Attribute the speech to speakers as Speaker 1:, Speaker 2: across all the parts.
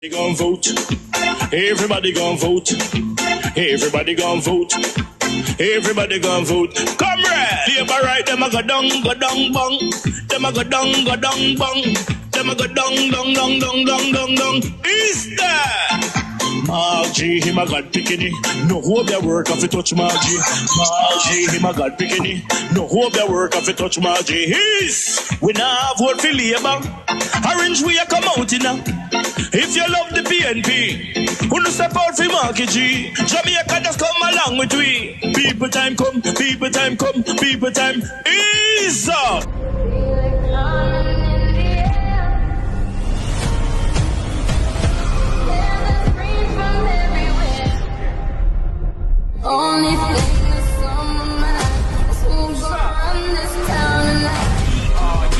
Speaker 1: Gon' vote. Everybody gon' vote. Everybody gon' vote. Everybody gon' vote. Comrade! Labor right, them a go down, bang. Them a go down, bang. Them a go down. Is that? Margie, him a God picking. No hope their work if you touch Margie. Margie, him a God picking. No hope their work if you touch Margie. His, we now vote for Labour. Orange we a come out in now. If you love the PNP, who no step out for Marky G. Jamaica just come along with we. People time come, people time come, people time is up.
Speaker 2: Only thing that's on my mind is who's gonna run this town tonight.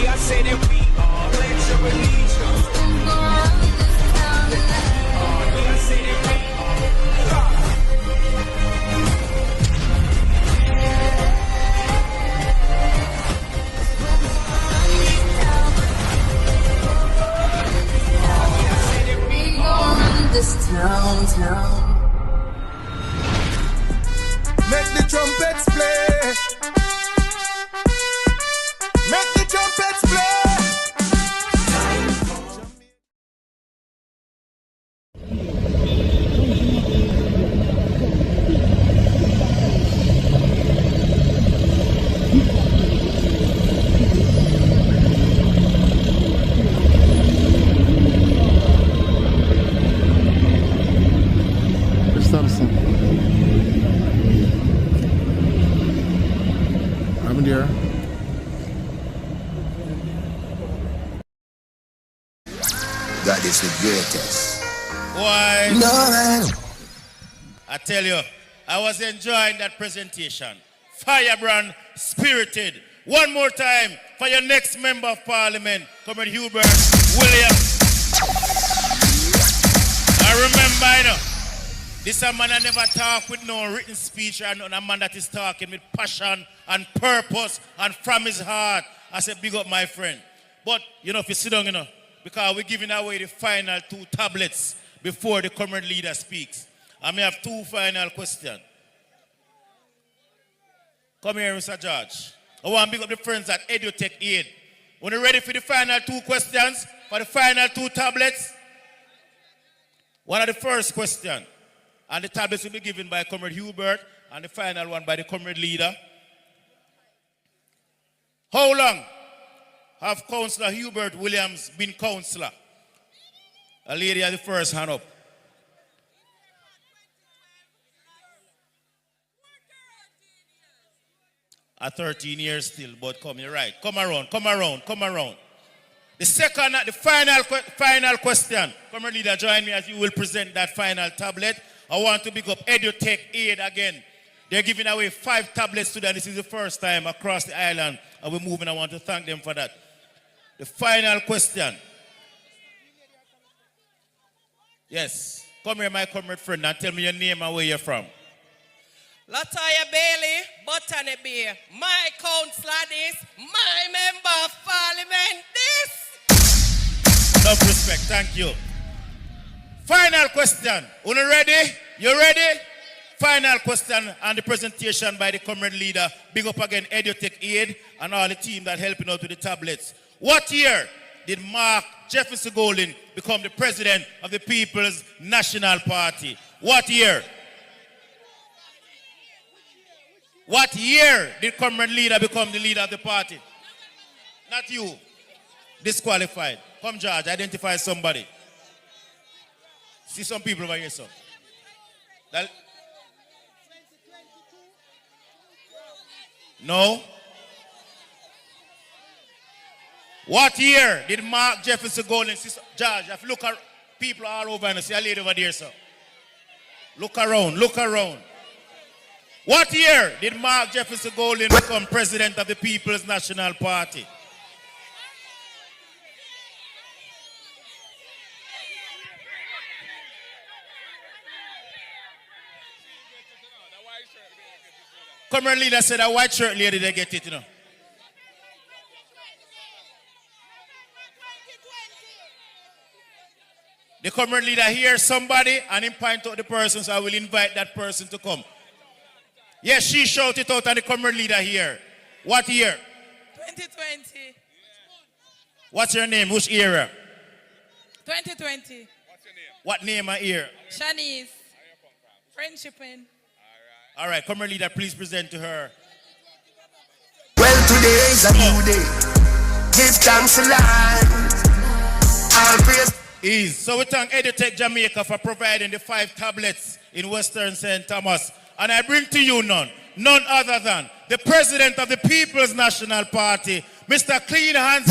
Speaker 3: Yeah, I say that we are. Pledge your allegiance.
Speaker 2: Who's gonna run this town tonight?
Speaker 3: Yeah, I say that we are.
Speaker 2: We gonna run this town.
Speaker 4: Make the trumpets play. Make the trumpets play.
Speaker 5: I'm there.
Speaker 4: God is the greatest.
Speaker 6: Why?
Speaker 4: No man.
Speaker 6: I tell you, I was enjoying that presentation. Firebrand, spirited. One more time for your next member of parliament, Comrade Hubert Williams. I remember, you know, this a man I never talk with no written speech, and a man that is talking with passion and purpose and from his heart. I said, big up my friend. But, you know, if you sit down, you know, because we're giving away the final 2 tablets before the current leader speaks. I may have 2 final questions. Come here, Mr. George. I want to big up the friends at EduTech Aid. When you're ready for the final 2 questions, for the final 2 tablets, one of the first question, and the tablets will be given by Comrade Hubert, and the final one by the Comrade leader. How long have Councillor Hubert Williams been councillor? A lady at the first hand up. At 13 years still, but come, you're right. Come around. The second, the final question. Comrade leader, join me as you will present that final tablet. I want to pick up EduTech Aid again. They're giving away 5 tablets today. This is the first time across the island, and we're moving. I want to thank them for that. The final question. Yes. Come here, my comrade friend, and tell me your name and where you're from.
Speaker 7: Latoya Bailey, Botany Bay. My councillor this, my member of parliament this.
Speaker 6: Enough respect, thank you. Final question. Are you ready? You ready? Final question and the presentation by the comrade leader. Big up again EduTech Aid and all the team that helping out with the tablets. What year did Mark Jefferson Golding become the president of the People's National Party? What year? What year did comrade leader become the leader of the party? Not you. Disqualified. Come, George, identify somebody. See some people over here, sir. No. What year did Mark Jefferson Golding? George, if you look at people all over and see a lady over there, sir. Look around. What year did Mark Jefferson Golding become president of the People's National Party? Comrade leader said a white shirt lady they get it, you know. The comrade leader hears somebody and him point out the person, so I will invite that person to come. Yes, she shout it out and the comrade leader here. What year?
Speaker 7: 2020.
Speaker 6: What's your name? Which era?
Speaker 7: 2020.
Speaker 6: What name are here?
Speaker 7: Shanice. Friendshiping.
Speaker 6: All right, comrade leader, please present to her.
Speaker 4: Well, today is a new day. Give thanks a lot. All praise.
Speaker 6: Ease. So we thank EduTech Jamaica for providing the 5 tablets in Western St. Thomas. And I bring to you none other than the President of the People's National Party, Mr. Clean Hands,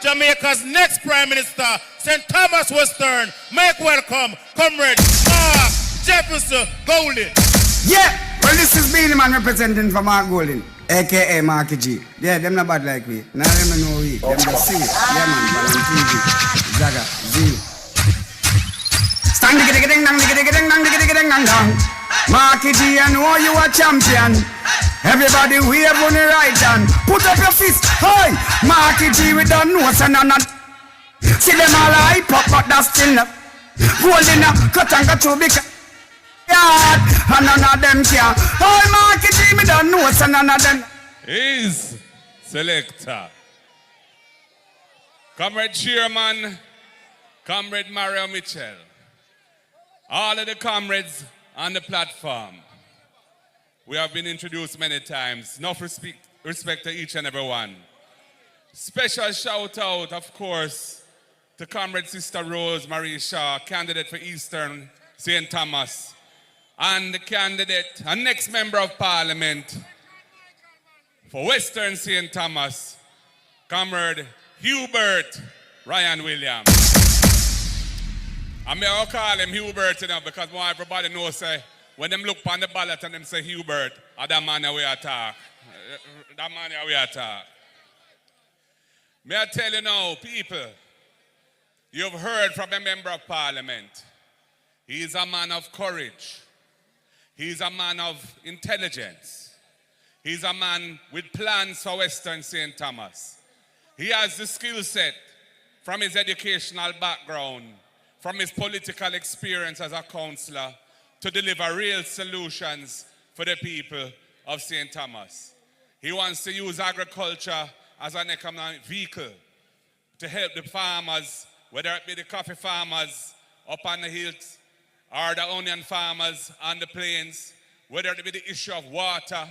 Speaker 6: Jamaica's next Prime Minister, St. Thomas Western. Make welcome, Comrade Mark Jefferson Golden.
Speaker 5: Yeah, well, this is Beanie Man representing for Mark Golden, aka Marky G. Yeah, them not bad like we. Now them know we. Them just sing it. Yeah, man, Valentine, Zaga, Z. Stand digga digga ding dang digga digga ding dang digga digga ding dang dang. Marky G, I know you a champion. Everybody wave on the right hand. Put up your fist, hey! Marky G, we don't know what's an another. See them all hype up, but that's still not. Golden up, cut and cut too big. Yeah, and none of them care. Hey, Marky G, me don't know what's an another.
Speaker 8: Is selector. Comrade Chairman, Comrade Mario Mitchell, all of the comrades on the platform. We have been introduced many times. Enough respect to each and every one. Special shout out, of course, to Comrade Sister Rose Marie Shaw, candidate for Eastern St. Thomas, and the candidate and next member of Parliament for Western St. Thomas, Comrade Hubert Ryan Williams. I'm going to call him Hubert because more everybody knows when them look on the ballot and them say Hubert, that man we attack. That man we attack. May I tell you now, people, you've heard from a member of Parliament. He is a man of courage. He is a man of intelligence. He's a man with plans for Western St. Thomas. He has the skill set from his educational background, from his political experience as a councillor, to deliver real solutions for the people of St. Thomas. He wants to use agriculture as an economic vehicle to help the farmers, whether it be the coffee farmers up on the hills or the onion farmers on the plains, whether it be the issue of water,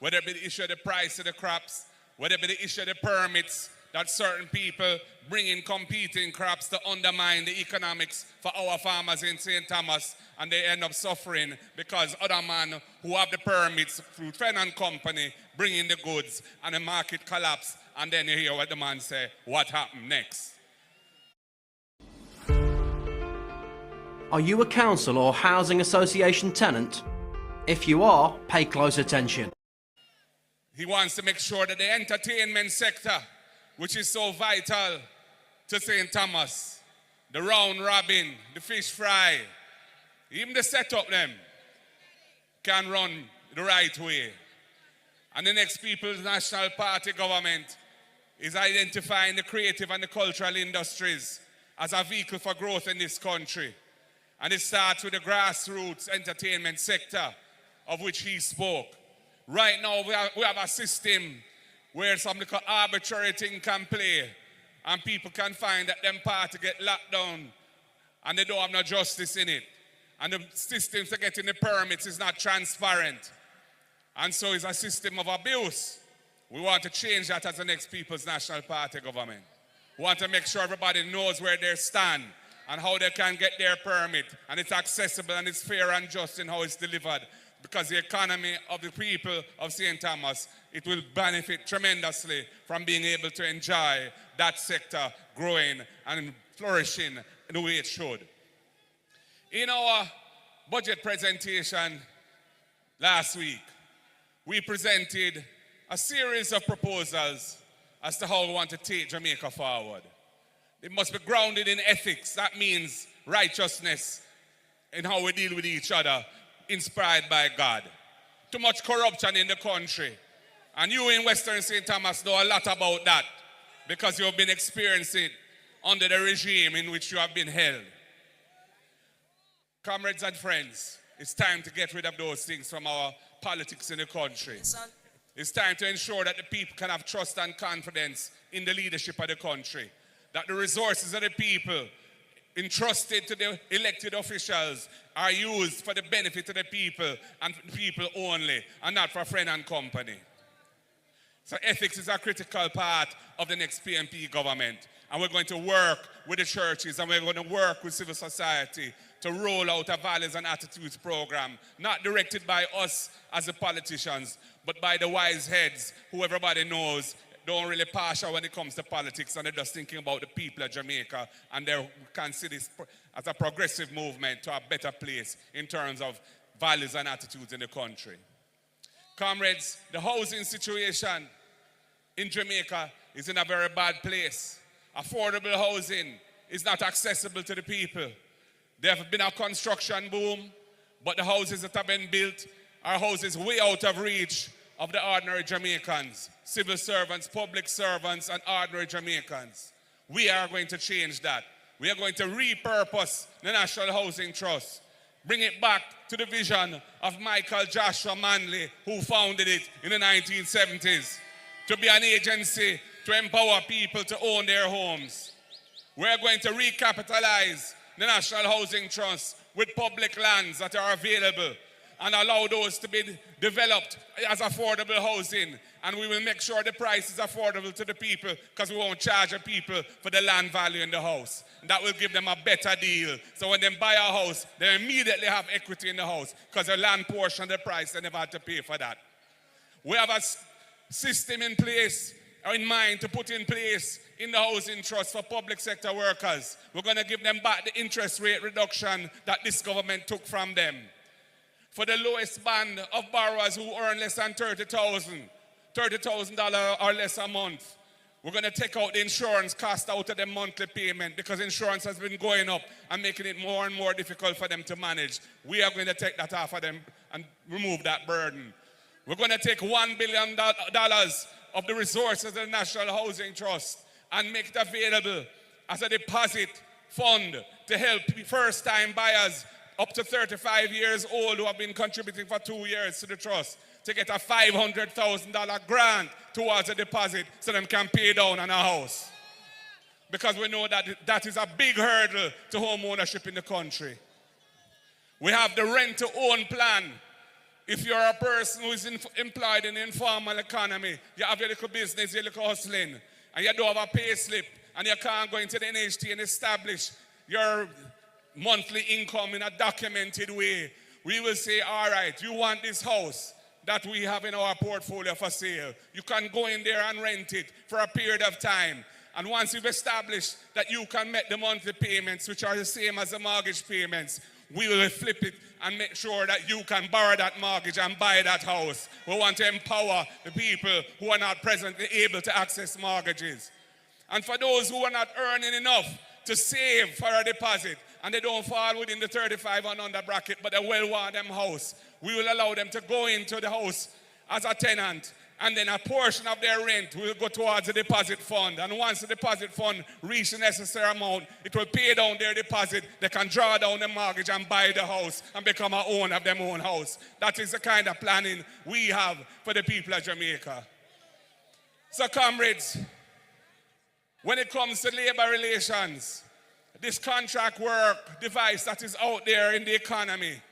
Speaker 8: whether it be the issue of the price of the crops, whether it be the issue of the permits that certain people bring in competing crops to undermine the economics for our farmers in St. Thomas, and they end up suffering because other men who have the permits through Fenn and Company bring in the goods and the market collapse, and then you hear what the man say, what happened next?
Speaker 9: Are you a council or housing association tenant? If you are, pay close attention.
Speaker 8: He wants to make sure that the entertainment sector, which is so vital to St. Thomas, the round robin, the fish fry, even the setup them, can run the right way. And the next People's National Party government is identifying the creative and the cultural industries as a vehicle for growth in this country. And it starts with the grassroots entertainment sector, of which he spoke. Right now, we have a system where some little arbitrary thing can play, and people can find that them party get locked down, and they don't have no justice in it. And the system for getting the permits is not transparent. And so it's a system of abuse. We want to change that as the next People's National Party government. We want to make sure everybody knows where they stand and how they can get their permit, and it's accessible and it's fair and just in how it's delivered, because the economy of the people of St. Thomas, it will benefit tremendously from being able to enjoy that sector growing and flourishing the way it should. In our budget presentation last week, we presented a series of proposals as to how we want to take Jamaica forward. It must be grounded in ethics. That means righteousness in how we deal with each other, inspired by God. Too much corruption in the country. And you in Western St. Thomas know a lot about that because you've been experiencing it under the regime in which you have been held. Comrades and friends, it's time to get rid of those things from our politics in the country. It's time to ensure that the people can have trust and confidence in the leadership of the country, that the resources of the people entrusted to the elected officials are used for the benefit of the people and people only, and not for friend and company. So ethics is a critical part of the next PNP government, and we're going to work with the churches and we're going to work with civil society to roll out a values and attitudes program, not directed by us as the politicians, but by the wise heads who everybody knows don't really partial when it comes to politics, and they're just thinking about the people of Jamaica, and they consider this as a progressive movement to a better place in terms of values and attitudes in the country. Comrades, the housing situation in Jamaica is in a very bad place. Affordable housing is not accessible to the people. There have been a construction boom, but the houses that have been built are houses way out of reach of the ordinary Jamaicans, civil servants, public servants, and ordinary Jamaicans. We are going to change that. We are going to repurpose the National Housing Trust, bring it back to the vision of Michael Joshua Manley, who founded it in the 1970s, to be an agency to empower people to own their homes. We are going to recapitalize the National Housing Trust with public lands that are available and allow those to be developed as affordable housing. And we will make sure the price is affordable to the people, because we won't charge the people for the land value in the house. And that will give them a better deal. So when they buy a house, they immediately have equity in the house, because the land portion of the price, they never had to pay for that. We have a system in place, in mind, to put in place in the housing trust for public sector workers. We're going to give them back the interest rate reduction that this government took from them. For the lowest band of borrowers who earn less than $30,000 or less a month, we're going to take out the insurance cost out of the monthly payment, because insurance has been going up and making it more and more difficult for them to manage. We are going to take that off of them and remove that burden. We're going to take $1 billion of the resources of the National Housing Trust and make it available as a deposit fund to help first-time buyers up to 35 years old who have been contributing for 2 years to the trust to get a $500,000 grant towards a deposit so they can pay down on a house. Because we know that that is a big hurdle to home ownership in the country. We have the rent-to-own plan. If you're a person who is employed in the informal economy, you have your little business, your little hustling, and you don't have a pay slip, and you can't go into the NHT and establish your monthly income in a documented way, we will say, all right, you want this house that we have in our portfolio for sale. You can go in there and rent it for a period of time. And once you've established that you can make the monthly payments, which are the same as the mortgage payments, we will flip it and make sure that you can borrow that mortgage and buy that house. We want to empower the people who are not presently able to access mortgages. And for those who are not earning enough to save for a deposit, and they don't fall within the 35 and under bracket, but they well want them house, we will allow them to go into the house as a tenant, and then a portion of their rent will go towards the deposit fund. And once the deposit fund reaches the necessary amount, it will pay down their deposit. They can draw down the mortgage and buy the house and become an owner of their own house. That is the kind of planning we have for the people of Jamaica. So, comrades, when it comes to labor relations, this contract work device that is out there in the economy,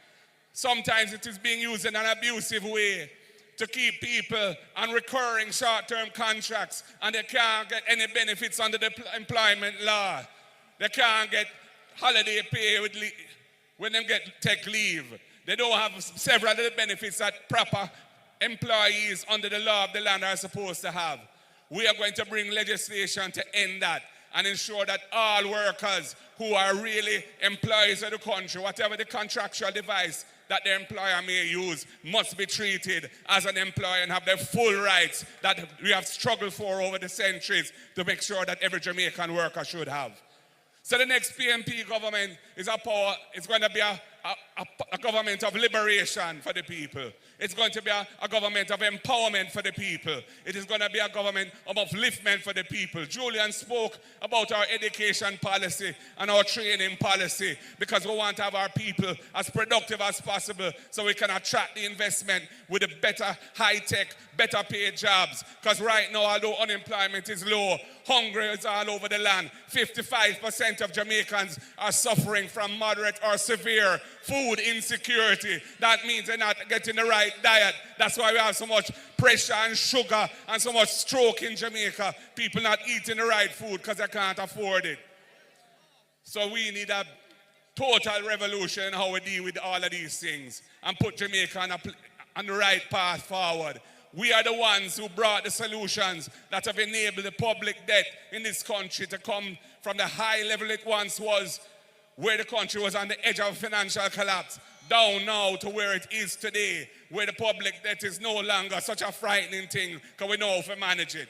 Speaker 8: sometimes it is being used in an abusive way to keep people on recurring short-term contracts, and they can't get any benefits under the employment law. They can't get holiday pay when they take leave. They don't have several of the benefits that proper employees under the law of the land are supposed to have. We are going to bring legislation to end that and ensure that all workers who are really employees of the country, whatever the contractual device that the employer may use, must be treated as an employer and have the full rights that we have struggled for over the centuries to make sure that every Jamaican worker should have. So the next PNP government is going to be a a government of liberation for the people. It's going to be a government of empowerment for the people. It is going to be a government of upliftment for the people. Julian spoke about our education policy and our training policy because we want to have our people as productive as possible so we can attract the investment with the better high-tech, better paid jobs. Because right now, although unemployment is low, hunger is all over the land. 55% of Jamaicans are suffering from moderate or severe food insecurity. That means they're not getting the right diet. That's why we have so much pressure and sugar and so much stroke in Jamaica. People not eating the right food because they can't afford it. So we need a total revolution in how we deal with all of these things and put Jamaica on the right path forward. We are the ones who brought the solutions that have enabled the public debt in this country to come from the high level it once was, where the country was on the edge of financial collapse, down now to where it is today, where the public debt is no longer such a frightening thing because we know how to manage it.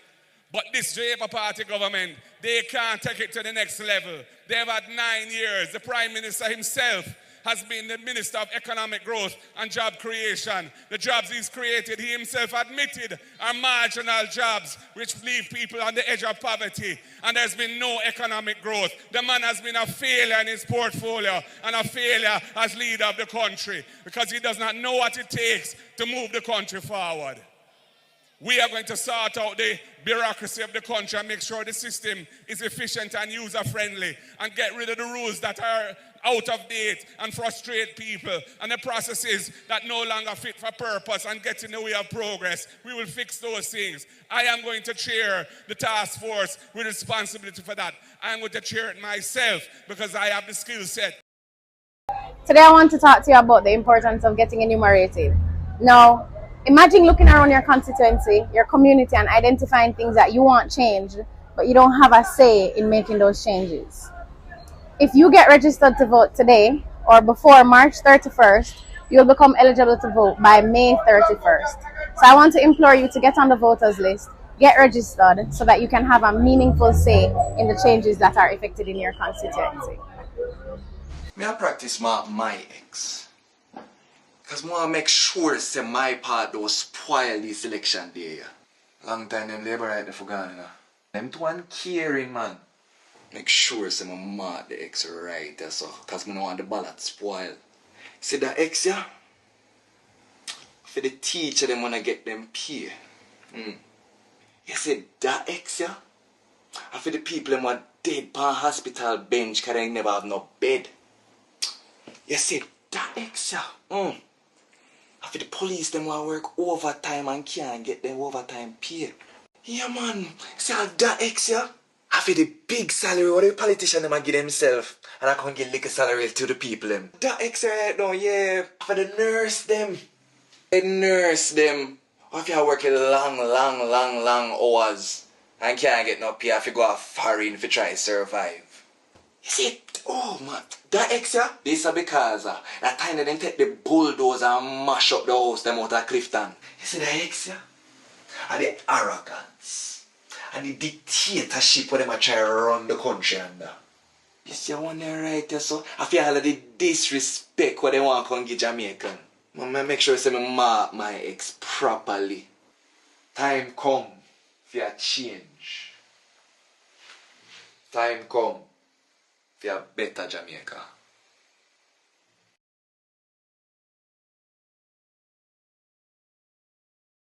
Speaker 8: But this Labour Party government, they can't take it to the next level. They've had 9 years. The Prime Minister himself has been the Minister of Economic Growth and Job Creation. The jobs he's created, he himself admitted, are marginal jobs which leave people on the edge of poverty. And there's been no economic growth. The man has been a failure in his portfolio and a failure as leader of the country because he does not know what it takes to move the country forward. We are going to sort out the bureaucracy of the country and make sure the system is efficient and user-friendly and get rid of the rules that are out of date and frustrate people and the processes that no longer fit for purpose and get in the way of progress. We will fix those things. I am going to chair the task force with responsibility for that. I am going to chair it myself because I have the skill set.
Speaker 10: Today I want to talk to you about the importance of getting enumerated. Now, imagine looking around your constituency, your community, and identifying things that you want changed, but you don't have a say in making those changes. If you get registered to vote today or before March 31st, you'll become eligible to vote by May 31st. So I want to implore you to get on the voters list, get registered so that you can have a meaningful say in the changes that are effected in your constituency.
Speaker 11: Me I practice my ex. Because I want to make sure say my part don't spoil this election day. Long time them Labourites forgotten. Them two one caring man. Make sure say I mark the ex right so because I don't want the ballot spoil. See that ex yeah? For the teacher them wanna get them pay. You see that ex yeah? And for the people them want dead on hospital bench because they never have no bed. You see that ex yeah? And for the police them want work overtime and can't get them overtime pay. Yeah man, see how that ex yeah? I feel the big salary what the politician them give themselves and I can give little salary to the people them. That extra right now, yeah. For the nurse them. The nurse them. Or if you are working long hours and can't get no pay if you go off foreign to try to survive. You see, oh man, that extra, this is because that time they didn't take the bulldozer and mash up the house them out of Clifton. You see that extra? And the arrogance. And the dictatorship where they try to run the country under. You see one there right there, so I feel all of the disrespect what they want to come give Jamaican. I make sure I say me mark my ex properly. Time come for a change. Time come for a better Jamaica.